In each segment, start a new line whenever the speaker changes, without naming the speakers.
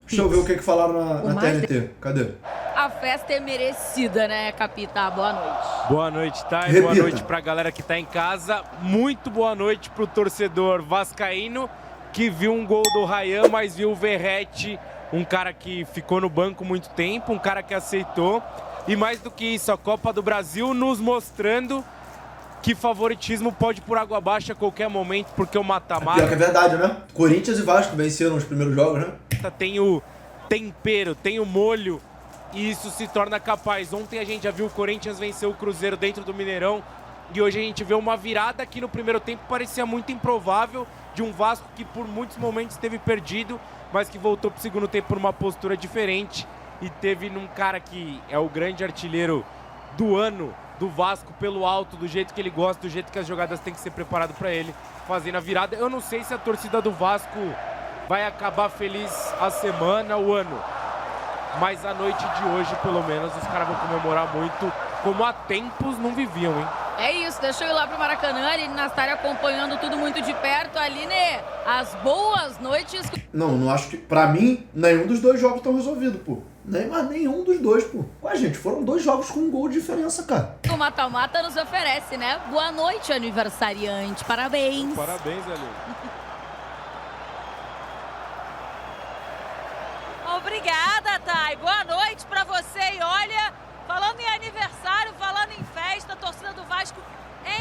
Deixa eu ver o que falaram na TNT. Cadê?
A festa é merecida, né, Capita? Boa noite.
Boa noite, Thay.
Repita.
Boa noite pra galera que tá em casa. Muito boa noite pro torcedor vascaíno que viu um gol do Ryan, mas viu o Verratti, um cara que ficou no banco muito tempo, um cara que aceitou. E mais do que isso, a Copa do Brasil nos mostrando que favoritismo pode ir por água abaixo a qualquer momento, porque o mata-mata...
Pior que é verdade, né? Corinthians e Vasco venceram os primeiros jogos, né?
Tem o tempero, tem o molho, e isso se torna capaz. Ontem a gente já viu o Corinthians vencer o Cruzeiro dentro do Mineirão, e hoje a gente vê uma virada que no primeiro tempo parecia muito improvável, de um Vasco que por muitos momentos esteve perdido, mas que voltou pro segundo tempo por uma postura diferente, e teve num cara que é o grande artilheiro do ano do Vasco, pelo alto, do jeito que ele gosta, do jeito que as jogadas têm que ser preparadas para ele, fazendo a virada. Eu não sei se a torcida do Vasco vai acabar feliz a semana, o ano, mas a noite de hoje, pelo menos, os caras vão comemorar muito, como há tempos não viviam, hein?
É isso, deixa eu ir lá pro Maracanã, a Aline Nastari acompanhando tudo muito de perto. Aline, as boas noites.
Não acho que... Pra mim, nenhum dos dois jogos estão resolvidos, pô. Mas nenhum dos dois, pô. Ué, gente, foram 2 jogos com 1 gol de diferença, cara.
O mata-mata nos oferece, né? Boa noite, aniversariante. Parabéns.
Parabéns, Aline.
Obrigada, Thay. Boa noite pra você. E olha, falando em aniversário, falando em festa, a torcida do Vasco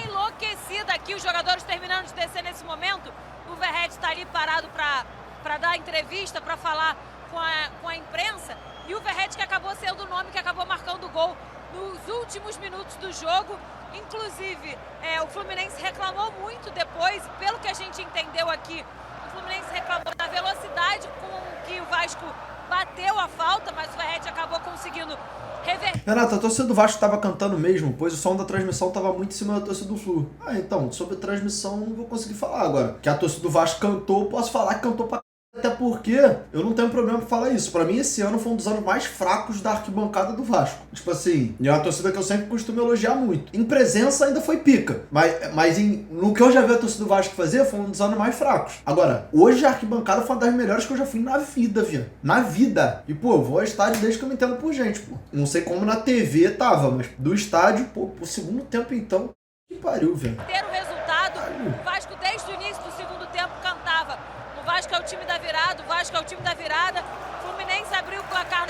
enlouquecida aqui. Os jogadores terminando de descer nesse momento. O Verratti está ali parado pra dar entrevista, pra falar com a imprensa. E o Verratti que acabou sendo o nome que acabou marcando o gol nos últimos minutos do jogo. Inclusive, o Fluminense reclamou muito depois, pelo que a gente entendeu aqui, o Fluminense reclamou da velocidade com que o Vasco bateu a falta, mas o Verratti acabou conseguindo reverter.
Renata, a torcida do Vasco tava cantando mesmo, pois o som da transmissão tava muito em cima da torcida do Flu. Então, sobre a transmissão não vou conseguir falar agora. Que a torcida do Vasco cantou, posso falar que cantou pra... Até porque eu não tenho problema pra falar isso. Pra mim, esse ano foi um dos anos mais fracos da arquibancada do Vasco. Tipo assim, é uma torcida que eu sempre costumo elogiar muito. Em presença ainda foi pica. Mas no que eu já vi a torcida do Vasco fazer, foi um dos anos mais fracos. Agora, hoje a arquibancada foi uma das melhores que eu já fui na vida, viu? Na vida. E, pô, eu vou ao estádio desde que eu me entendo por gente, pô. Não sei como na TV tava, mas do estádio, pô, pro segundo tempo, então, que pariu, velho.
Ter o resultado, o Vasco desde o início do segundo tempo cantava: o Vasco é o time da virada, o Vasco é o time da virada. O Fluminense abriu o placar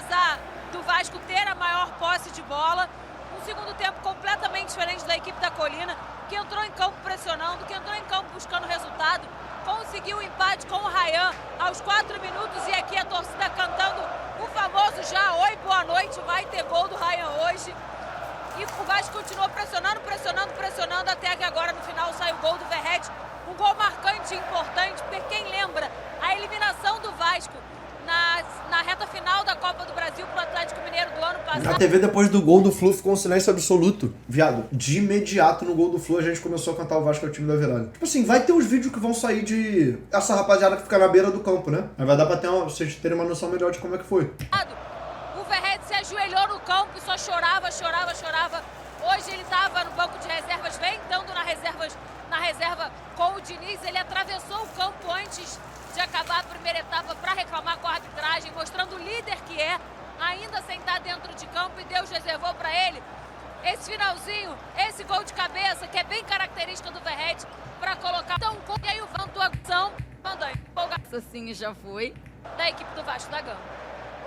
do Vasco ter a maior posse de bola. Um segundo tempo completamente diferente da equipe da Colina, que entrou em campo pressionando, que entrou em campo buscando resultado. Conseguiu o empate com o Ryan aos 4 minutos e aqui a torcida cantando o famoso já: oi, boa noite, vai ter gol do Ryan hoje. E o Vasco continuou pressionando até que agora no final sai o gol do Verratti. Um gol marcante e importante, porque quem lembra a eliminação do Vasco na reta final da Copa do Brasil pro Atlético Mineiro do ano passado.
Na TV, depois do gol do Flu, ficou um silêncio absoluto. Viado, de imediato no gol do Flu, a gente começou a cantar o Vasco é o time da virada. Tipo assim, vai ter os vídeos que vão sair de essa rapaziada que fica na beira do campo, né? Mas vai dar pra vocês terem uma noção melhor de como é que foi.
O Verratti se ajoelhou no campo e só chorava. Hoje ele estava no banco de reservas, vem estando na reserva com o Diniz. Ele atravessou o campo antes de acabar a primeira etapa para reclamar com a arbitragem, mostrando o líder que é, ainda sem estar dentro de campo, e Deus reservou para ele esse finalzinho, esse gol de cabeça, que é bem característica do Verratti, para colocar então, e aí o vantuação,
Essa sim já foi.
da equipe do Vasco da Gama.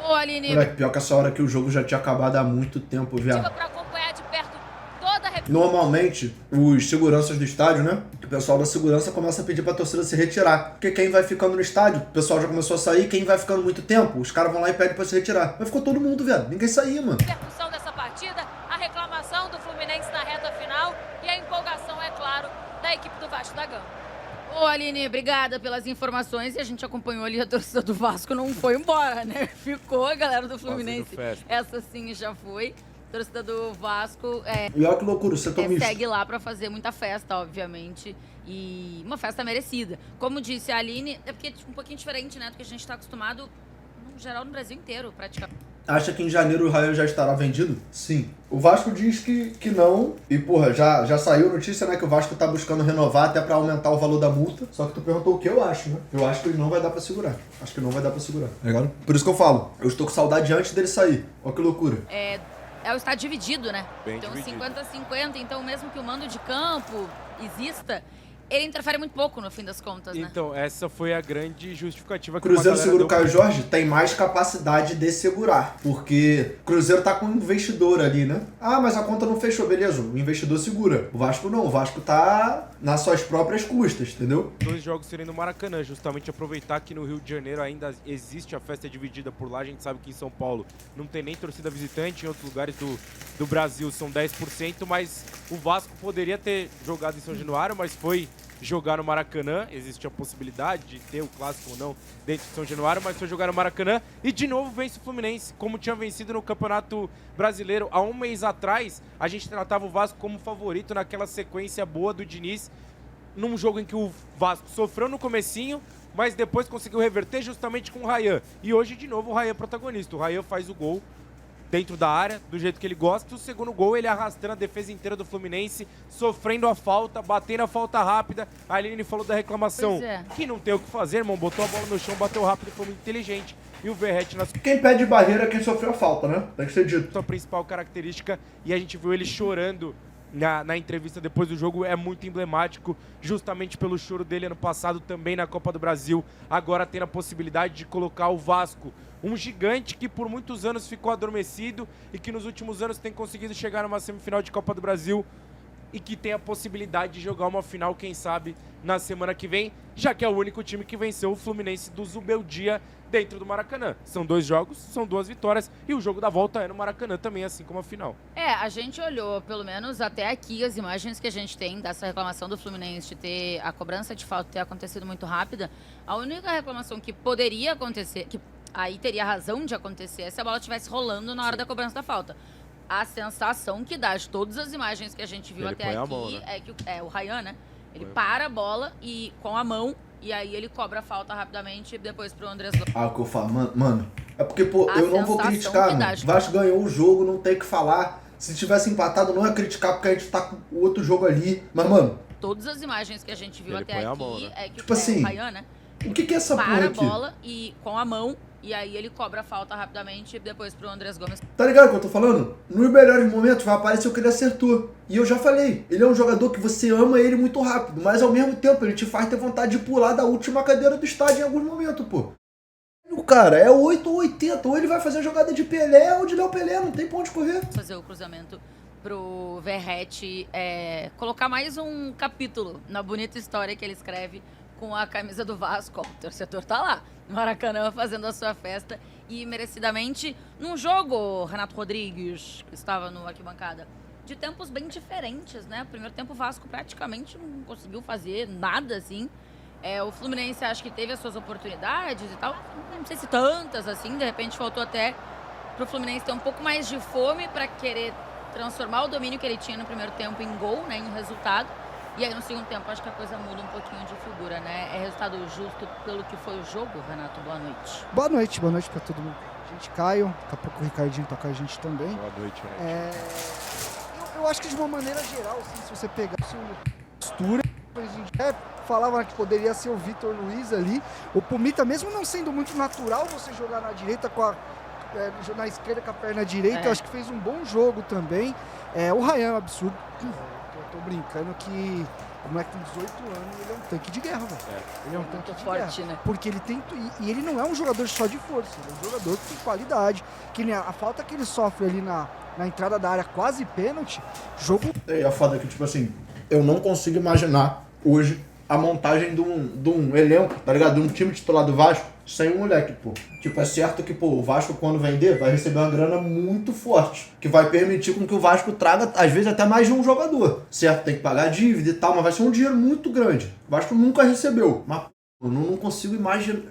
Ô, Aline.
Moleque, pior que essa hora que o jogo já tinha acabado há muito tempo, viado.
Para acompanhar de perto toda a...
Normalmente, os seguranças do estádio, né? O pessoal da segurança começa a pedir pra torcida se retirar. Porque quem vai ficando no estádio, o pessoal já começou a sair, quem vai ficando muito tempo, os caras vão lá e pedem pra se retirar. Mas ficou todo mundo, viado. Ninguém saía, mano.
Repercussão dessa partida, a reclamação do Fluminense na reta final e a empolgação, é claro, da equipe do Vasco da Gama.
Ô, Aline, obrigada pelas informações. E a gente acompanhou ali, a torcida do Vasco não foi embora, né? Ficou a galera do Fluminense. Essa sim já foi. A torcida do Vasco
E olha que loucura, você toma isso.
segue lá pra fazer muita festa, obviamente. E uma festa merecida. Como disse a Aline, é porque é um pouquinho diferente, né? Do que a gente tá acostumado, no geral, no Brasil inteiro, praticamente.
Acha que em janeiro o Rayan já estará vendido? Sim. O Vasco diz que não. E, porra, já saiu notícia, né, que o Vasco tá buscando renovar até pra aumentar o valor da multa. Só que tu perguntou o que eu acho, né? Eu acho que não vai dar pra segurar. Acho que não vai dar pra segurar. Tá ligado? Por isso que eu falo. Eu estou com saudade antes dele sair. Olha que loucura.
O estádio dividido, né?
Bem
então,
dividido.
50-50. Então, mesmo que o mando de campo exista, ele interfere muito pouco no fim das contas, né?
Então, essa foi a grande justificativa que
Cruzeiro
uma galera
segura o
deu
Caio Jorge, tem mais capacidade de segurar. Porque o Cruzeiro tá com um investidor ali, né? Ah, mas a conta não fechou, beleza. O investidor segura. O Vasco não. O Vasco tá nas suas próprias custas, entendeu?
2 jogos serem no Maracanã, justamente aproveitar que no Rio de Janeiro ainda existe a festa dividida por lá. A gente sabe que em São Paulo não tem nem torcida visitante, em outros lugares do Brasil são 10%, mas o Vasco poderia ter jogado em São Januário, mas foi jogar no Maracanã. Existe a possibilidade de ter o clássico ou não dentro de São Januário, mas foi jogar no Maracanã e de novo vence o Fluminense, como tinha vencido no Campeonato Brasileiro. Há um mês atrás, a gente tratava o Vasco como favorito naquela sequência boa do Diniz, num jogo em que o Vasco sofreu no comecinho, mas depois conseguiu reverter justamente com o Rayan. E hoje, de novo, o Rayan é protagonista. O Rayan faz o gol dentro da área, do jeito que ele gosta. O segundo gol, ele arrastando a defesa inteira do Fluminense, sofrendo a falta, batendo a falta rápida. A Aline falou da reclamação, que não tem o que fazer, irmão. Botou a bola no chão, bateu rápido e foi muito inteligente. E o Verratti na
Quem pede barreira é quem sofreu a falta, né? Tem que ser dito.
sua principal característica, e a gente viu ele chorando na entrevista depois do jogo. É muito emblemático, justamente pelo choro dele ano passado também na Copa do Brasil. Agora tendo a possibilidade de colocar o Vasco, um gigante que por muitos anos ficou adormecido e que nos últimos anos tem conseguido chegar numa semifinal de Copa do Brasil e que tem a possibilidade de jogar uma final, quem sabe, na semana que vem, já que é o único time que venceu o Fluminense do Zubeldia dentro do Maracanã. São 2 jogos, são 2 vitórias, e o jogo da volta é no Maracanã também, assim como a final.
A gente olhou, pelo menos até aqui, as imagens que a gente tem dessa reclamação do Fluminense de ter a cobrança de falta ter acontecido muito rápida. A única reclamação que poderia acontecer, que aí teria razão de acontecer, é se a bola estivesse rolando na hora da cobrança da falta. A sensação que dá de todas as imagens que a gente viu até aqui
mão, né?
é que o Rayan, né? Ele para a bola e com a mão, e aí ele cobra a falta rapidamente e depois pro Andrés Gomes.
O que eu falo, mano, é porque, pô, eu não vou criticar, mano. O Vasco ganhou o jogo, não tem o que falar. Se tivesse empatado, não é criticar porque a gente tá com o outro jogo ali. Mas, mano,
todas as imagens que a gente viu até aqui
mão, né?
é que
tipo assim,
o Rayan, né?
O que é essa porra
para a
aqui?
bola e com a mão, e aí ele cobra a falta rapidamente e depois pro Andrés Gomes.
Tá ligado o que eu tô falando? Nos melhores momentos vai aparecer o que ele acertou. E eu já falei, ele é um jogador que você ama ele muito rápido, mas ao mesmo tempo ele te faz ter vontade de pular da última cadeira do estádio em alguns momentos, pô. O cara é 8 ou 80, ou ele vai fazer a jogada de Pelé ou de Léo Pelé, não tem pra onde correr.
Fazer o cruzamento pro Verratti colocar mais um capítulo na bonita história que ele escreve com a camisa do Vasco. O torcedor tá lá, no Maracanã, fazendo a sua festa e merecidamente num jogo, Renato Rodrigues, que estava no arquibancada, de tempos bem diferentes, né? O primeiro tempo o Vasco praticamente não conseguiu fazer nada, assim. O Fluminense acho que teve as suas oportunidades e tal, não sei se tantas, assim, de repente faltou até pro Fluminense ter um pouco mais de fome para querer transformar o domínio que ele tinha no primeiro tempo em gol, né, em resultado. E aí no segundo tempo acho que a coisa muda um pouquinho de figura, né? É resultado justo pelo que foi o jogo, Renato? Boa noite.
Boa noite pra todo mundo. A gente, Caio, daqui a pouco o Ricardinho tá com a gente também.
Boa noite, né?
Eu acho que de uma maneira geral, assim, se você pegar a postura, a gente falava que poderia ser o Vitor Luiz ali. O Pumita, mesmo não sendo muito natural você jogar na direita na esquerda com a perna direita, eu acho que fez um bom jogo também. O Rayan é um absurdo. Eu tô brincando que o moleque tem 18 anos e ele é um tanque de guerra, velho. Ele é um tanque de
forte,
guerra.
né?
Porque ele tem. E ele não é um jogador só de força, ele é um jogador que tem qualidade. Que nem a falta que ele sofre ali na entrada da área, quase pênalti, jogo.
É a foda que, tipo assim, eu não consigo imaginar hoje a montagem de um elenco, tá ligado? De um time titular do Vasco sem um moleque, pô. Tipo, é certo que, pô, o Vasco, quando vender, vai receber uma grana muito forte, que vai permitir com que o Vasco traga, às vezes, até mais de um jogador. Certo, tem que pagar dívida e tal, mas vai ser um dinheiro muito grande. O Vasco nunca recebeu. Mas Eu não consigo imaginar.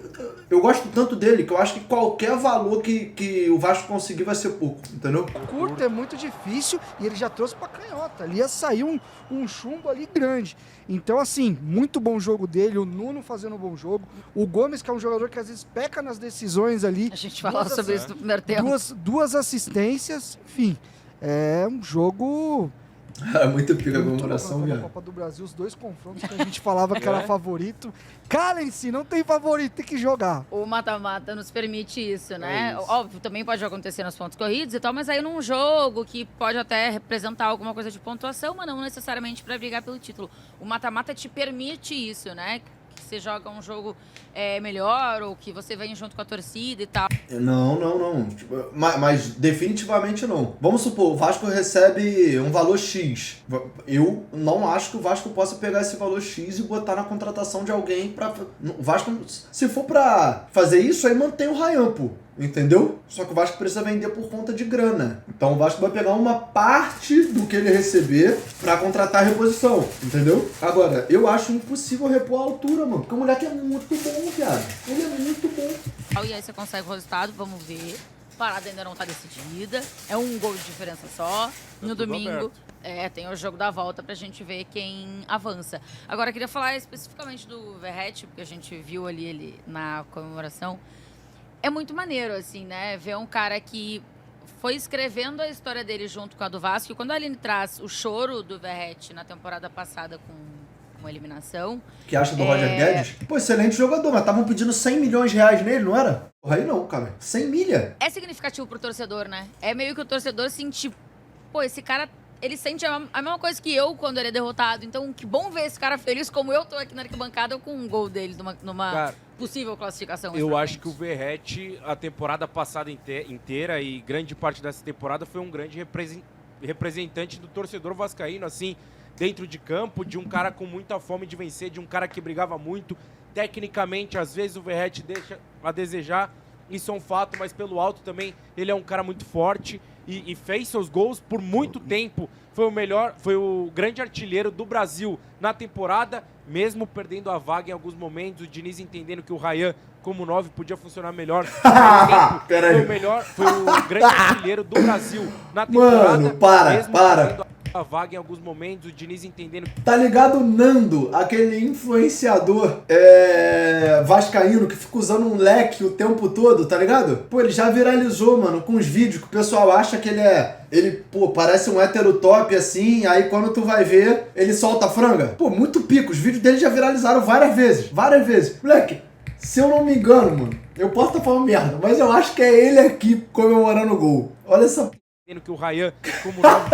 Eu gosto tanto dele que eu acho que qualquer valor que o Vasco conseguir vai ser pouco, entendeu?
Curto é muito difícil e ele já trouxe pra canhota. Ali ia sair um chumbo ali grande. Então, assim, muito bom jogo dele. O Nuno fazendo um bom jogo. O Gomes, que é um jogador que às vezes peca nas decisões ali.
A gente falava sobre isso no primeiro tempo.
Duas assistências. Enfim, é um jogo...
É muito pica a comemoração,
viado. Copa do Brasil, os dois confrontos que a gente falava que era favorito. Calem-se, não tem favorito, tem que jogar.
O mata-mata nos permite isso, né?
Isso.
Óbvio, também pode acontecer nos pontos corridos e tal, mas aí num jogo que pode até representar alguma coisa de pontuação, mas não necessariamente para brigar pelo título. O mata-mata te permite isso, né? Que você joga um jogo melhor ou que você vem junto com a torcida e tal.
Não. Mas definitivamente não. Vamos supor, o Vasco recebe um valor X. Eu não acho que o Vasco possa pegar esse valor X e botar na contratação de alguém pra... O Vasco, se for pra fazer isso, aí mantém o Ryan, pô. Entendeu? Só que o Vasco precisa vender por conta de grana. Então o Vasco vai pegar uma parte do que ele receber pra contratar a reposição. Entendeu? Agora, eu acho impossível repor a altura, mano. Porque o moleque é muito bom, viado. Ele é muito bom.
E aí você consegue o resultado, vamos ver. A parada ainda não tá decidida. É um gol de diferença só. No domingo, tem o jogo da volta pra gente ver quem avança. Agora, eu queria falar especificamente do Verratti, porque a gente viu ali ele na comemoração. É muito maneiro, assim, né? Ver um cara que foi escrevendo a história dele junto com a do Vasco. E quando a Aline traz o choro do Verratti na temporada passada com a eliminação...
Que acha do Roger Guedes? Pô, excelente jogador, mas estavam pedindo 100 milhões de reais nele, não era? Porra, aí não, cara. 100 milha.
É significativo pro torcedor, né? É meio que o torcedor sentir... Pô, esse cara... Ele sente a mesma coisa que eu quando ele é derrotado. Então, que bom ver esse cara feliz como eu tô aqui na arquibancada com um gol dele numa cara, possível classificação.
Eu acho que o Verratti, a temporada passada inteira e grande parte dessa temporada, foi um grande representante do torcedor vascaíno, assim, dentro de campo, de um cara com muita fome de vencer, de um cara que brigava muito. Tecnicamente, às vezes o Verratti deixa a desejar, isso é um fato, mas pelo alto também ele é um cara muito forte. E fez seus gols por muito tempo. Foi o grande artilheiro do Brasil na temporada, mesmo perdendo a vaga em alguns momentos. O Diniz entendendo que o Ryan, como 9, podia funcionar melhor. Foi o grande artilheiro do Brasil na temporada.
Mano, para.
A vaga em alguns momentos, o Diniz entendendo.
Tá ligado o Nando, aquele influenciador vascaíno que fica usando um leque o tempo todo, tá ligado? Pô, ele já viralizou, mano, com os vídeos que o pessoal acha que ele, parece um hétero top assim, aí quando tu vai ver, ele solta a franga. Pô, muito pico, os vídeos dele já viralizaram várias vezes. Moleque, se eu não me engano, mano, eu posso estar falando merda, mas eu acho que é ele aqui comemorando o gol. Olha essa...
que o Ryan, como 9...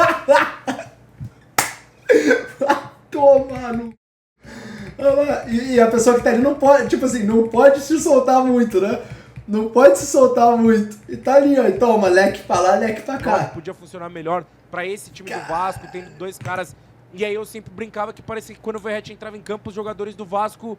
Toma, no... E a pessoa que tá ali não pode, tipo assim, não pode se soltar muito, né? Não pode se soltar muito. E tá ali, ó. Então, leque pra lá, leque pra cá.
Podia funcionar melhor pra esse time do Vasco, tendo dois caras. E aí eu sempre brincava que parecia que quando o Verratti entrava em campo, os jogadores do Vasco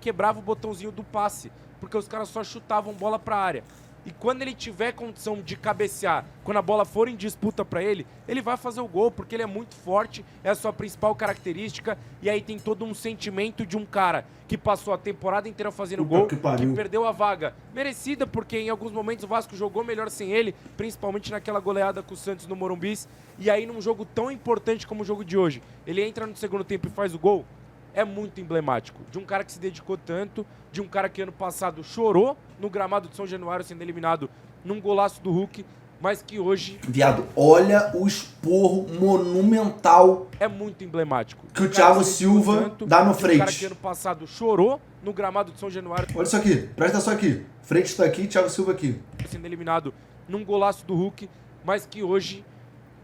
quebravam o botãozinho do passe. Porque os caras só chutavam bola pra área. E quando ele tiver condição de cabecear, quando a bola for em disputa pra ele, ele vai fazer o gol, porque ele é muito forte, é a sua principal característica. E aí tem todo um sentimento de um cara que passou a temporada inteira fazendo gol, que perdeu a vaga merecida, porque em alguns momentos o Vasco jogou melhor sem ele, principalmente naquela goleada com o Santos no Morumbi. E aí num jogo tão importante como o jogo de hoje, ele entra no segundo tempo e faz o gol. É muito emblemático, de um cara que se dedicou tanto, de um cara que ano passado chorou no gramado de São Januário sendo eliminado num golaço do Hulk, mas que hoje...
Viado, olha o esporro monumental.
É muito emblemático.
Que o Thiago Silva dá no Freitas.
Um cara que ano passado chorou no gramado de São Januário.
Olha isso aqui, presta atenção aqui. Freitas tá aqui, Thiago Silva aqui.
Sendo eliminado num golaço do Hulk, mas que hoje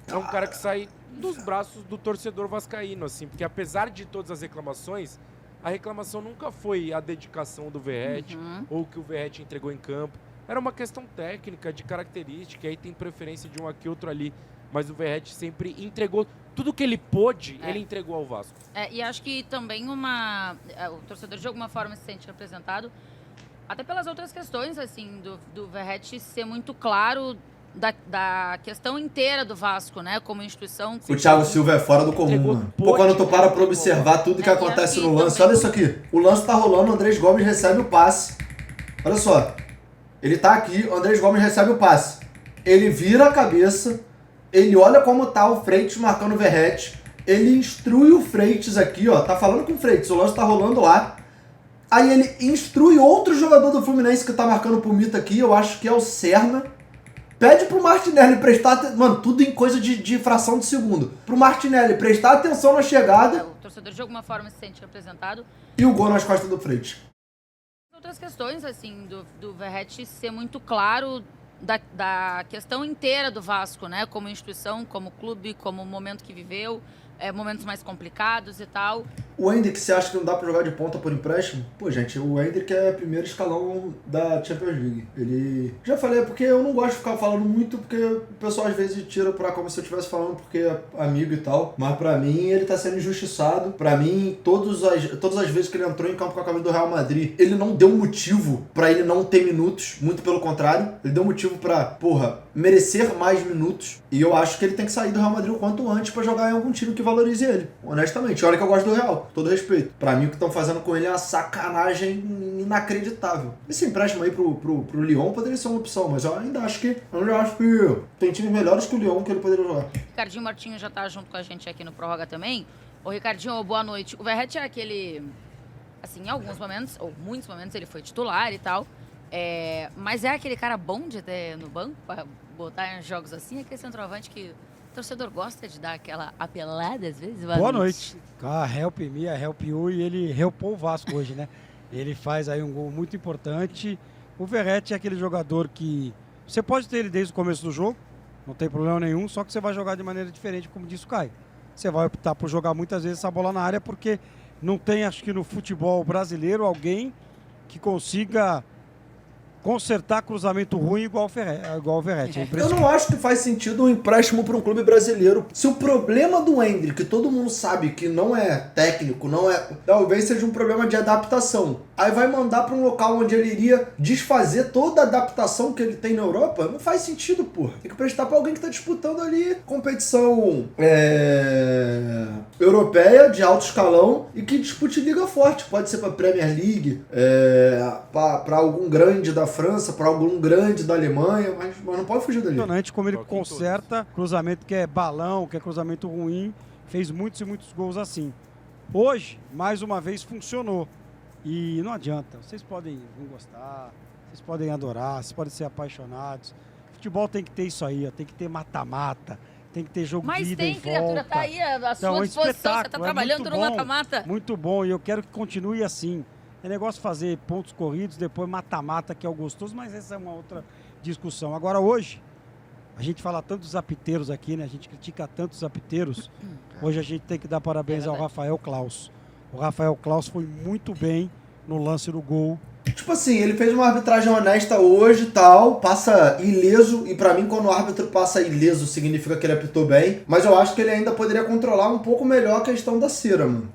é um cara que sai dos braços do torcedor vascaíno, assim, porque apesar de todas as reclamações, a reclamação nunca foi a dedicação do Verratti ou o que o Verratti entregou em campo. Era uma questão técnica, de característica, aí tem preferência de um aqui, outro ali, mas o Verratti sempre entregou tudo que ele pôde, ele entregou ao Vasco.
E acho que também o torcedor de alguma forma se sente representado, até pelas outras questões, assim, do Verratti ser muito claro da questão inteira do Vasco, né? Como instituição.
O Thiago Silva é fora do comum, mano. Pô, quando tu para pra observar tudo que acontece no lance, olha isso aqui. O lance tá rolando, o Andrés Gomes recebe o passe. Olha só. Ele tá aqui, o Andrés Gomes recebe o passe. Ele vira a cabeça, ele olha como tá o Freitas marcando o Verratti, ele instrui o Freitas aqui, ó. Tá falando com o Freitas, o lance tá rolando lá. Aí ele instrui outro jogador do Fluminense que tá marcando o Pumita aqui, eu acho que é o Serna. Pede pro Martinelli prestar atenção. Mano, tudo em coisa de fração de segundo. Pro Martinelli prestar atenção na chegada.
O torcedor de alguma forma se sente representado.
E o gol nas costas do Freitas.
Outras questões, assim, do Verratti ser muito claro da questão inteira do Vasco, né? Como instituição, como clube, como momento que viveu, momentos mais complicados e tal.
O Hendrick, você acha que não dá pra jogar de ponta por empréstimo? Pô, gente, o Hendrick é primeiro escalão da Champions League. Ele... Já falei, porque eu não gosto de ficar falando muito, porque o pessoal às vezes tira pra como se eu estivesse falando porque é amigo e tal. Mas pra mim, ele tá sendo injustiçado. Pra mim, todas as vezes que ele entrou em campo com a camisa do Real Madrid, ele não deu motivo pra ele não ter minutos. Muito pelo contrário. Ele deu motivo pra, porra, merecer mais minutos. E eu acho que ele tem que sair do Real Madrid o quanto antes pra jogar em algum time que valorize ele. Honestamente. Olha que eu gosto do Real. Todo respeito. Pra mim, o que estão fazendo com ele é uma sacanagem inacreditável. Esse empréstimo aí pro Lyon poderia ser uma opção, mas eu ainda acho que tem times melhores que o Lyon que ele poderia jogar.
Ricardinho Martinho já tá junto com a gente aqui no Prorroga também. Ô, Ricardinho, boa noite. O Verratti é aquele... Assim, em alguns momentos, ou muitos momentos, ele foi titular e tal. Mas é aquele cara bom de ter no banco pra botar em jogos assim? É aquele centroavante que... O torcedor gosta de dar aquela apelada às vezes?
Boa noite. Help me, help you, e ele helpou o Vasco hoje, né? Ele faz aí um gol muito importante. O Verratti é aquele jogador que... Você pode ter ele desde o começo do jogo, não tem problema nenhum, só que você vai jogar de maneira diferente, como disse o Caio. Você vai optar por jogar muitas vezes essa bola na área, porque não tem, acho que no futebol brasileiro, alguém que consiga consertar cruzamento ruim igual o Verratti.
Eu não acho que faz sentido um empréstimo para um clube brasileiro. Se o problema do Hendrick, que todo mundo sabe que não é técnico, talvez seja um problema de adaptação. Aí vai mandar para um local onde ele iria desfazer toda a adaptação que ele tem na Europa? Não faz sentido, porra. Tem que prestar para alguém que tá disputando ali competição europeia, de alto escalão, e que dispute liga forte. Pode ser para Premier League, para algum grande da França, para algum grande da Alemanha, mas não pode fugir dali.
Impressionante como ele conserta cruzamento que é balão, que é cruzamento ruim, fez muitos e muitos gols assim. Hoje, mais uma vez, funcionou. E não adianta, vocês podem não gostar, vocês podem adorar, vocês podem ser apaixonados. Futebol tem que ter isso aí, ó, tem que ter mata-mata, tem que ter jogo de ida e volta.
Mas tem, criatura, tá aí à sua disposição, você tá trabalhando no mata-mata.
Muito bom, e eu quero que continue assim. É negócio fazer pontos corridos, depois mata-mata, que é o gostoso, mas essa é uma outra discussão. Agora, hoje, a gente fala tanto dos apiteiros aqui, né? A gente critica tanto os apiteiros. Hoje a gente tem que dar parabéns ao Rafael Claus. O Rafael Claus foi muito bem no lance do gol.
Tipo assim, ele fez uma arbitragem honesta hoje e tal, passa ileso, e pra mim quando o árbitro passa ileso significa que ele apitou bem, mas eu acho que ele ainda poderia controlar um pouco melhor a questão da cera, mano.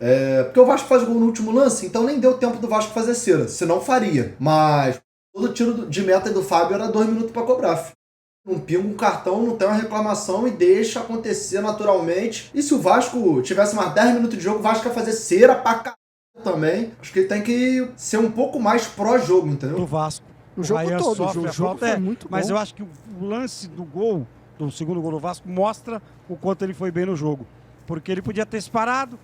Porque o Vasco faz o gol no último lance, então nem deu tempo do Vasco fazer cera, senão faria. Mas todo tiro de meta do Fábio era 2 minutos pra cobrar, filho. Não pinga um cartão, não tem uma reclamação e deixa acontecer naturalmente. E se o Vasco tivesse mais 10 minutos de jogo, o Vasco ia fazer cera pra caralho também. Acho que ele tem que ser um pouco mais pró-jogo, entendeu?
Do Vasco.
O jogo todo, o jogo foi muito bom.
Mas eu acho que o lance do gol, do segundo gol do Vasco, mostra o quanto ele foi bem no jogo. Porque ele podia ter esperado,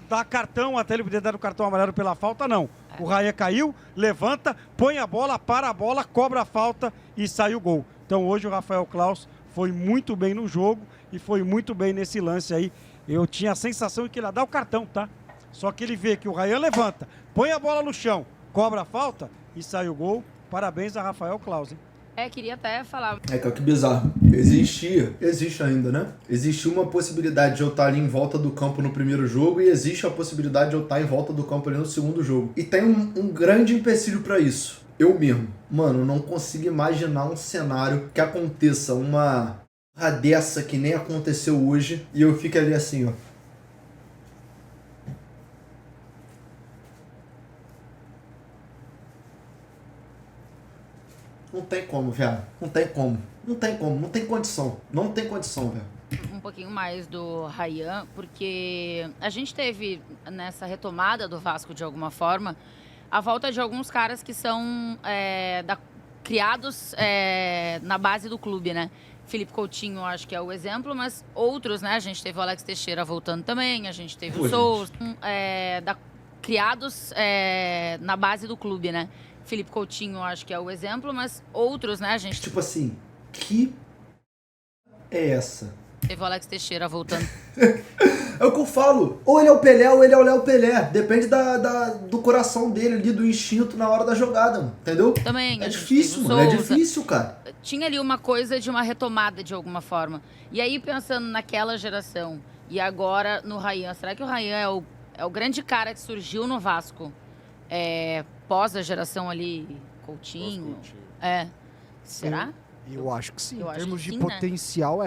dar cartão, até ele podia dar o cartão amarelo pela falta, não. O Raia caiu, levanta, põe a bola, para a bola, cobra a falta e sai o gol. Então hoje o Rafael Claus foi muito bem no jogo e foi muito bem nesse lance aí. Eu tinha a sensação de que ele ia dar o cartão, tá? Só que ele vê que o Rayan levanta, põe a bola no chão, cobra a falta e sai o gol. Parabéns a Rafael Claus, hein?
Queria até falar.
Cara, que bizarro. Existe ainda, né? Existe uma possibilidade de eu estar ali em volta do campo no primeiro jogo e existe a possibilidade de eu estar em volta do campo ali no segundo jogo. E tem um grande empecilho pra isso. Eu mesmo. Mano, não consigo imaginar um cenário que aconteça uma dessa que nem aconteceu hoje e eu fico ali assim, ó. Não tem como, viado. Não tem como. Não tem como. Não tem condição. Não tem condição, velho.
Um pouquinho mais do Ryan, porque a gente teve nessa retomada do Vasco de alguma forma a volta de alguns caras que são criados na base do clube, né? Felipe Coutinho, acho que é o exemplo, mas outros, né? A gente teve o Alex Teixeira voltando também, a gente teve o Souza, criados na base do clube, né? Felipe Coutinho, acho que é o exemplo, mas outros, né? A gente
tipo assim, que é essa?
Teve o Alex Teixeira voltando.
É o que eu falo. Ou ele é o Pelé ou ele é o Léo Pelé. Depende do coração dele ali, do instinto na hora da jogada, mano. Entendeu?
Também.
É difícil, mano. É difícil, cara.
Tinha ali uma coisa de uma retomada de alguma forma. E aí, pensando naquela geração e agora no Ryan, será que o Ryan é o grande cara que surgiu no Vasco pós a geração ali Coutinho? Será?
Eu acho que sim.
Eu
Em termos
acho que
de
sim, né?
potencial,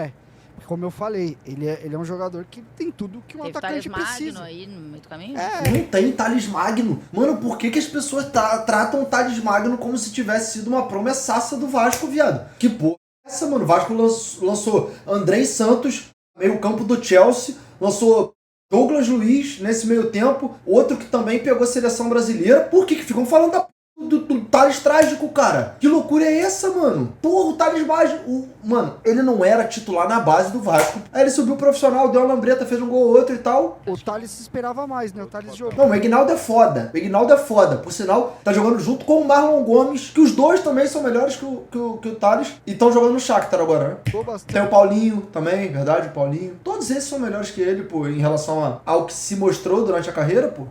como eu falei, ele é um jogador que tem tudo que um
Teve
atacante
Thales
precisa.
Magno aí no meio do caminho?
Não tem Thales Magno. Mano, por que as pessoas tratam o Thales Magno como se tivesse sido uma promessaça do Vasco, viado? Que porra é essa, mano? O Vasco lançou Andrei Santos, meio campo do Chelsea, lançou Douglas Luiz nesse meio tempo, outro que também pegou a seleção brasileira. Por que ficam falando do Thales Trágico, cara? Que loucura é essa, mano? Porra, o Thales Mágico. Mano, ele não era titular na base do Vasco. Aí ele subiu profissional, deu uma lambreta, fez um gol ou outro e tal.
O Thales se esperava mais, né? O Thales jogou.
Não, o Ignaldo é foda. O Ignaldo é foda. Por sinal, tá jogando junto com o Marlon Gomes, que os dois também são melhores que o Thales. E estão jogando no Shakhtar agora, né? Tem o Paulinho também, verdade? O Paulinho. Todos esses são melhores que ele, pô, em relação ao que se mostrou durante a carreira, pô.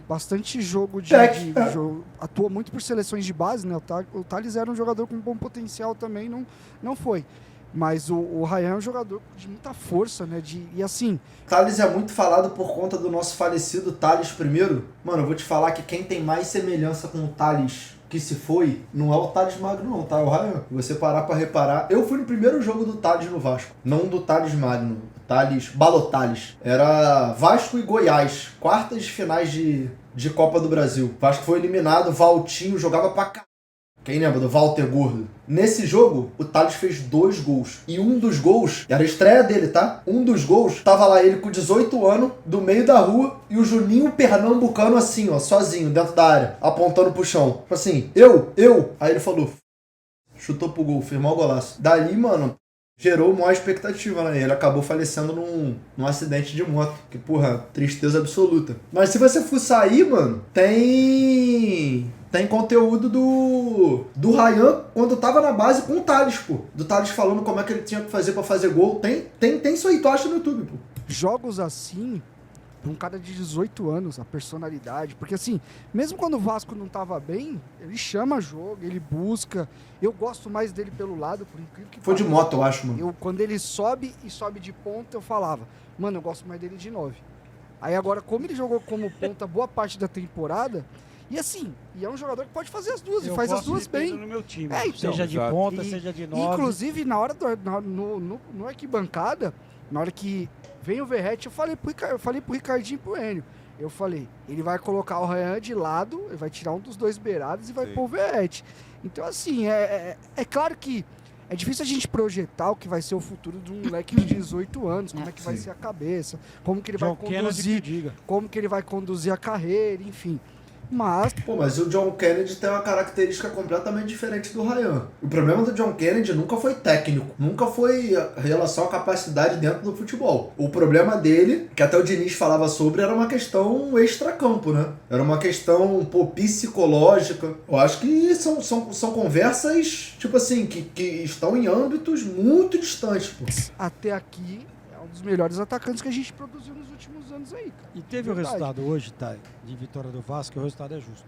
Bastante jogo jogo. Atua muito por seleções de base, né? O Thales era um jogador com bom potencial também, não foi. Mas o Ryan é um jogador de muita força, né? E assim...
Thales é muito falado por conta do nosso falecido Thales primeiro. Mano, eu vou te falar que quem tem mais semelhança com o Thales que se foi, não é o Thales Magno não, tá? É o Ryan. Se você parar pra reparar, eu fui no primeiro jogo do Thales no Vasco, não do Thales Magno. Balothales. Era Vasco e Goiás, quartas de finais de Copa do Brasil. Vasco foi eliminado, Valtinho jogava pra caralho. Quem lembra do Walter Gordo? Nesse jogo, o Thales fez 2 gols. E um dos gols, era a estreia dele, tá? Um dos gols, tava lá ele com 18 anos, do meio da rua, e o Juninho pernambucano assim, ó, sozinho, dentro da área, apontando pro chão. Tipo assim, eu. Aí ele falou, chutou pro gol, fez mó golaço. Dali, mano, gerou maior expectativa, né? Ele acabou falecendo num acidente de moto. Que, porra, tristeza absoluta. Mas se você for sair, mano, tem conteúdo do Ryan quando tava na base com o Thales, pô. Do Thales falando como é que ele tinha que fazer pra fazer gol. Tem isso aí, tu acha no YouTube, pô.
Jogos assim, pra um cara de 18 anos, a personalidade. Porque assim, mesmo quando o Vasco não tava bem, ele chama jogo, ele busca. Eu gosto mais dele pelo lado, por incrível que
Foi de moto, eu acho, mano.
Quando ele sobe de ponta, eu falava, mano, eu gosto mais dele de 9. Aí agora, como ele jogou como ponta boa parte da temporada, e assim, é um jogador que pode fazer as duas, e faz as duas bem.
No meu time,
então,
seja de ponta, seja de 9.
Inclusive, na hora no arquibancada, na hora que vem o Verratti, eu falei pro Ricardinho e pro Enio. Eu falei, ele vai colocar o Ryan de lado, ele vai tirar um dos dois beirados e vai pôr o Verratti. Então, assim, é claro que é difícil a gente projetar o que vai ser o futuro de um moleque de 18 anos, como é que vai ser a cabeça, como que ele vai conduzir, como que ele vai conduzir a carreira, enfim. Mas
o John Kennedy tem uma característica completamente diferente do Ryan. O problema do John Kennedy nunca foi técnico, nunca foi relação à capacidade dentro do futebol. O problema dele, que até o Diniz falava sobre, era uma questão extracampo, né? Era uma questão, psicológica. Eu acho que são conversas, tipo assim, que estão em âmbitos muito distantes, pô.
Até aqui é um dos melhores atacantes que a gente produziu nos últimos anos aí, cara.
E teve o resultado hoje, Thay, de vitória do Vasco, e o resultado é justo.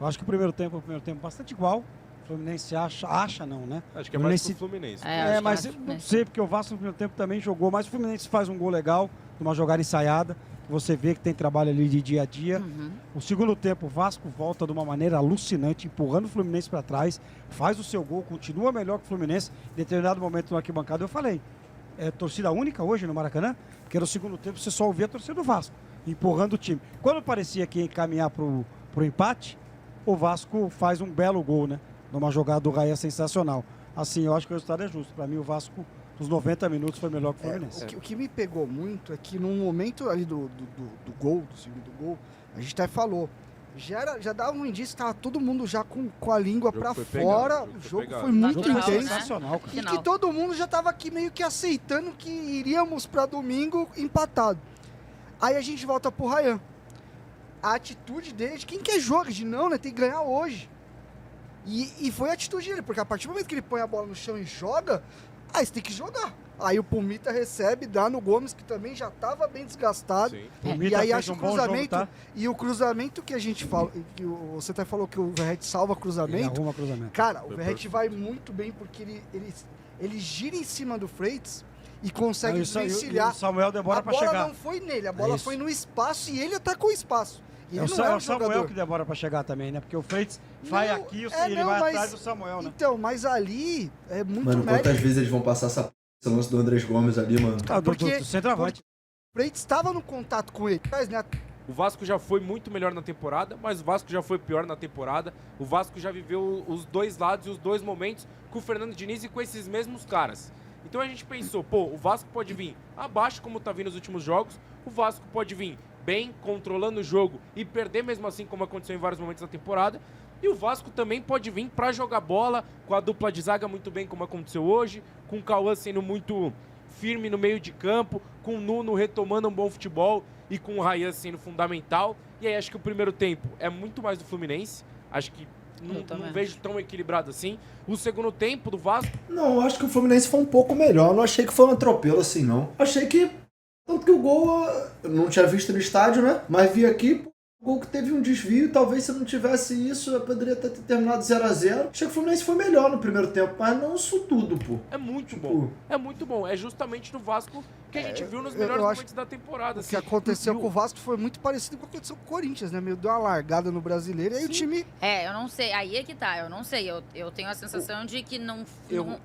Eu acho que o primeiro tempo bastante igual. O Fluminense acha não, né?
Acho que é mais que o Fluminense.
Mas eu não sei, porque o Vasco no primeiro tempo também jogou, mas o Fluminense faz um gol legal, uma jogada ensaiada, que você vê que tem trabalho ali de dia a dia. O segundo tempo, o Vasco volta de uma maneira alucinante, empurrando o Fluminense para trás, faz o seu gol, continua melhor que o Fluminense. Em determinado momento no arquibancada eu falei, torcida única hoje no Maracanã, porque no segundo tempo você só ouvia a torcida do Vasco, empurrando o time. Quando parecia que ia caminhar pro empate, o Vasco faz um belo gol, né? numa jogada do Raia sensacional. Assim, eu acho que o resultado é justo. Para mim, o Vasco, nos 90 minutos, foi melhor que o Fluminense.
O que me pegou muito é que no momento ali do gol, do segundo gol, a gente até falou, já dava um indício que estava todo mundo já com a língua para fora, o jogo foi muito intenso,
sensacional, cara.
e que todo mundo já estava aqui meio que aceitando que iríamos para domingo empatado. Aí a gente volta pro Ryan. A atitude dele de quem quer jogar, de não, né, tem que ganhar hoje. E foi a atitude dele, porque a partir do momento que ele põe a bola no chão e joga, aí você tem que jogar. Aí o Pumita recebe, dá no Gomes, que também já estava bem desgastado. E aí acha o cruzamento. Jogo, tá? E o cruzamento que a gente fala, que você até falou que o Verratti salva cruzamento.
Ele arruma cruzamento.
Cara, o Verratti vai muito bem, porque ele gira em cima do Freitas e consegue desvencilhar.
O Samuel demora para chegar.
A bola não foi nele, a bola foi no espaço e ele atacou o espaço.
É o Samuel que demora pra chegar também, né? Porque o Freitas vai aqui e ele vai atrás do Samuel, né?
Então, mas ali é muito
mano, quantas vezes eles vão passar esse lance do Andrés Gomes ali, mano?
Do centroavante.
O Freitas estava no contato com ele, né?
O Vasco já foi muito melhor na temporada, mas o Vasco já foi pior na temporada. O Vasco já viveu os dois lados e os dois momentos com o Fernando Diniz e com esses mesmos caras. Então a gente pensou, o Vasco pode vir abaixo como tá vindo nos últimos jogos, o Vasco pode vir bem, controlando o jogo e perder mesmo assim, como aconteceu em vários momentos da temporada. E o Vasco também pode vir para jogar bola, com a dupla de zaga muito bem, como aconteceu hoje, com o Cauã sendo muito firme no meio de campo, com o Nuno retomando um bom futebol e com o Ryan sendo fundamental. E aí acho que o primeiro tempo é muito mais do Fluminense, acho que não vejo tão equilibrado assim. O segundo tempo do Vasco...
Não, eu acho que o Fluminense foi um pouco melhor, eu não achei que foi um atropelo assim, não. Achei que... Tanto que o gol, eu não tinha visto no estádio, né? Mas vi aqui, o gol que teve um desvio, talvez se não tivesse isso, eu poderia ter terminado 0-0. Achei que o Fluminense foi melhor no primeiro tempo, mas não isso tudo, pô.
É muito bom, é muito bom. É justamente no Vasco que a gente viu nos melhores momentos da temporada.
O que aconteceu com o Vasco foi muito parecido com o que aconteceu com o Corinthians, né? Meio deu uma largada no Brasileiro, e aí o time...
eu não sei, aí é que tá, eu não sei. Eu tenho a sensação de que não...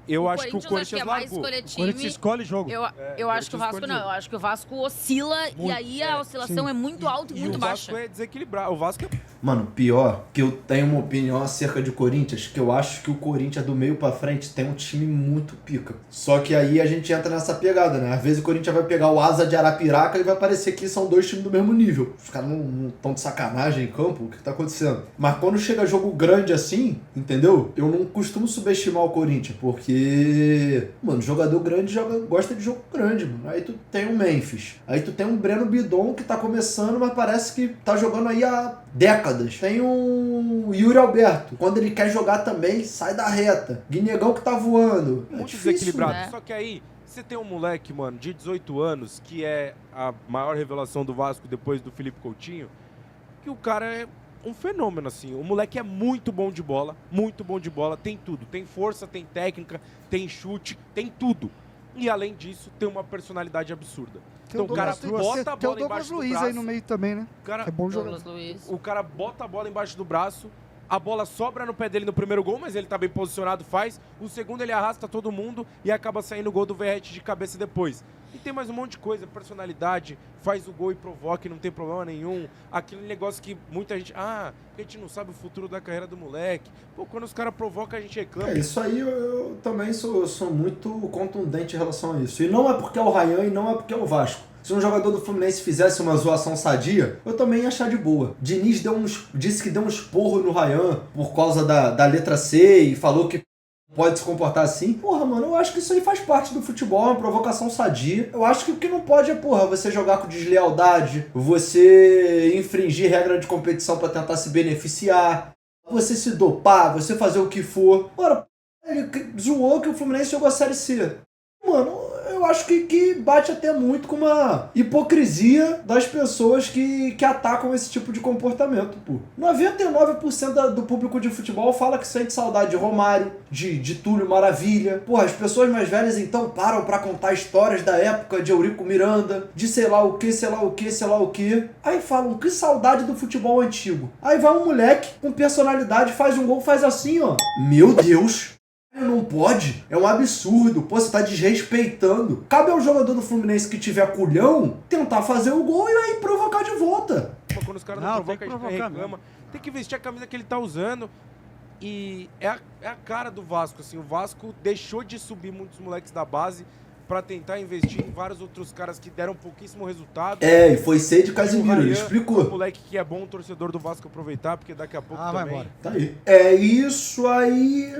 Eu acho que o Corinthians largou.
O Corinthians escolhe jogo.
Eu acho que o Vasco não, eu acho que o Vasco oscila muito, e aí a oscilação é muito alta e muito baixa.
O Vasco é desequilibrar, o Vasco é...
Mano, pior que eu tenho uma opinião acerca de Corinthians, que eu acho que o Corinthians do meio pra frente tem um time muito pica. Só que aí a gente entra nessa pegada, né? Às vezes o Corinthians vai pegar o Asa de Arapiraca e vai parecer que são dois times do mesmo nível. Os caras não estão de sacanagem em campo, o que tá acontecendo? Mas quando chega jogo grande assim, entendeu? Eu não costumo subestimar o Corinthians, porque, mano, jogador grande gosta de jogo grande, mano. Aí tu tem o Memphis, aí tu tem um Breno Bidon que tá começando, mas parece que tá jogando aí há décadas. Tem o Yuri Alberto, quando ele quer jogar também, sai da reta. Guinegão que tá voando.
Muito desequilibrado. Só que aí, você tem um moleque, mano, de 18 anos, que é a maior revelação do Vasco depois do Felipe Coutinho, que o cara é um fenômeno, assim. O moleque é muito bom de bola, tem tudo. Tem força, tem técnica, tem chute, tem tudo. E além disso, tem uma personalidade absurda. Então o cara bota a bola embaixo do braço.
Aí no meio também, né?
É bom jogador. O cara bota a bola embaixo do braço, a bola sobra no pé dele no primeiro gol, mas ele tá bem posicionado, faz. O segundo ele arrasta todo mundo e acaba saindo o gol do Verratti de cabeça depois. E tem mais um monte de coisa, personalidade, faz o gol e provoca e não tem problema nenhum. Aquele negócio que muita gente... a gente não sabe o futuro da carreira do moleque. Pô, quando os caras provocam, a gente reclama.
Isso aí eu também sou muito contundente em relação a isso. E não é porque é o Ryan e não é porque é o Vasco. Se um jogador do Fluminense fizesse uma zoação sadia, eu também ia achar de boa. Diniz disse que deu um esporro no Ryan por causa da letra C e falou que pode se comportar assim. Porra, mano, eu acho que isso aí faz parte do futebol, é uma provocação sadia. Eu acho que o que não pode é, você jogar com deslealdade, você infringir regra de competição pra tentar se beneficiar, você se dopar, você fazer o que for. Mano, ele zoou que o Fluminense jogou a Série C. Mano, eu acho que bate até muito com uma hipocrisia das pessoas que atacam esse tipo de comportamento, pô. 99% do público de futebol fala que sente saudade de Romário, de Túlio Maravilha. Porra, as pessoas mais velhas então param pra contar histórias da época de Eurico Miranda, de sei lá o que. Aí falam, que saudade do futebol antigo. Aí vai um moleque com personalidade, faz um gol, faz assim, ó. Meu Deus! Não pode, é um absurdo, pô, você tá desrespeitando. Cabe ao jogador do Fluminense que tiver culhão tentar fazer o gol e aí provocar de volta.
Quando os caras não provocam, a gente reclama. Tem que vestir a camisa que ele tá usando. E é a cara do Vasco, assim, o Vasco deixou de subir muitos moleques da base pra tentar investir em vários outros caras que deram pouquíssimo resultado.
É, e foi ser de Casimiro, ele
O
explicou.
moleque que é bom, o torcedor do Vasco aproveitar, porque daqui a pouco
vai
também...
embora.
Tá aí. É isso aí.